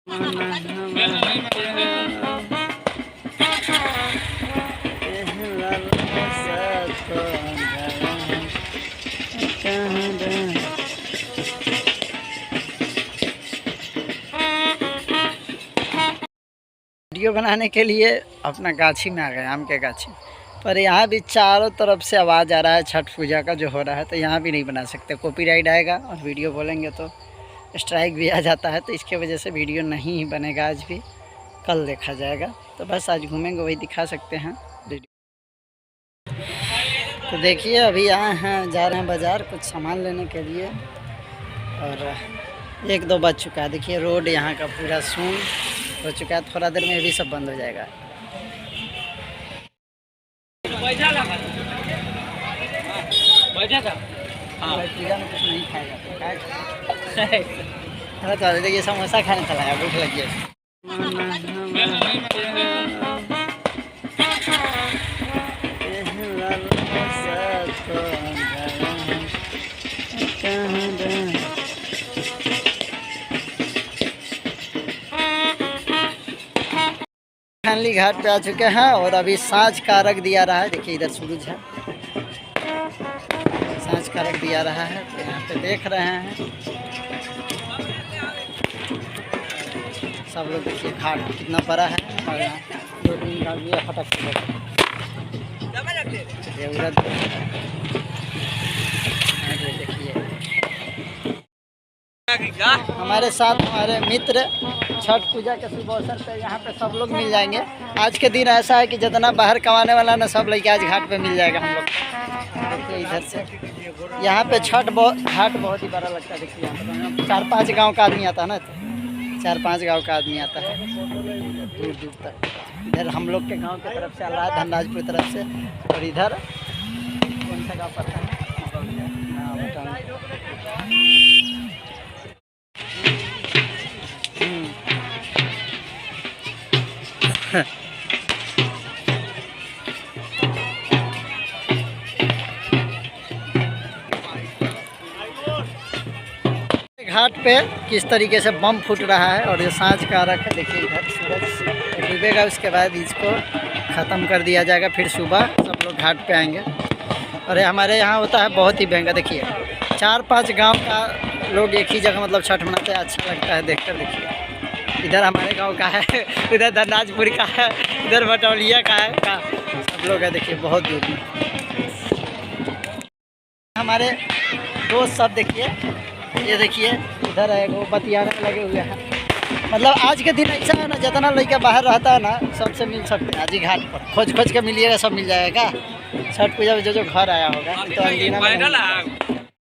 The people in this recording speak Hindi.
वीडियो बनाने के लिए अपना गाछी में आ गए, आम के गाछी पर। यहाँ भी चारों तरफ से आवाज़ आ रहा है छठ पूजा का जो हो रहा है, तो यहाँ भी नहीं बना सकते, कॉपीराइट आएगा और वीडियो बोलेंगे तो स्ट्राइक भी आ जाता है। तो इसके वजह से वीडियो नहीं ही बनेगा आज भी, कल देखा जाएगा। तो बस आज घूमेंगे वही दिखा सकते हैं वीडियो। तो देखिए अभी आए हैं, जा रहे हैं बाज़ार कुछ सामान लेने के लिए और 1-2 बज चुका है। देखिए रोड यहाँ का पूरा सून हो चुका है, थोड़ा देर में भी सब बंद हो जाएगा। हाँ पूजा में कुछ नहीं खाएगा तो देखिए समोसा खाने चला है, भूख लगी है। फाइनली घाट पे आ चुके हैं और अभी सांझ का अर्घ दिया रहा है। देखिए इधर सूरज है, सांझ का अर्घ दिया रहा है। तो यहाँ पे देख रहे हैं सब लोग। देखिए घाट कितना बड़ा है और यहाँ 2-3 घाट भी फटक देखिए हमारे साथ हमारे मित्र छठ पूजा के शुभ अवसर पे यहाँ पे सब लोग मिल जाएंगे। आज के दिन ऐसा है कि जितना बाहर कमाने वाला ना सब लड़के आज घाट पे मिल जाएगा हम लोग। देखिए इधर से यहाँ पे घाट बहुत ही बड़ा लगता है। देखिए यहाँ पे 4-5 गांव का आदमी आता है ना, तो 4-5 गांव का आदमी आता है दूर दूर तक। इधर हम लोग के गांव की तरफ से आ रहा है, धनराजपुर तरफ से। और इधर कौन सा गाँव पड़ता है, घाट पे किस तरीके से बम फूट रहा है। और ये सांझ का अर्घ है। देखिए इधर सूरज डूबेगा, उसके बाद इसको ख़त्म कर दिया जाएगा। फिर सुबह सब लोग घाट पे आएंगे। और हमारे यहाँ होता है बहुत ही महंगा। देखिए 4-5 गांव का लोग एक ही जगह मतलब छठ मनाते हैं, अच्छा लगता है देखकर। देखिए इधर हमारे गांव का है, उधर धनराजपुर का है, इधर भटौलिया का है सब लोग है। देखिए बहुत दूर में हमारे दोस्त सब। देखिए ये देखिए इधर है वो बतियाने लगे हुए हैं। मतलब आज के दिन ऐसा है ना, जितना लड़का बाहर रहता है ना सबसे मिल सकते हैं। आज ही घाट पर खोज के मिलिएगा, सब मिल जाएगा। छठ पूजा में जो घर आया होगा तो अंदीना में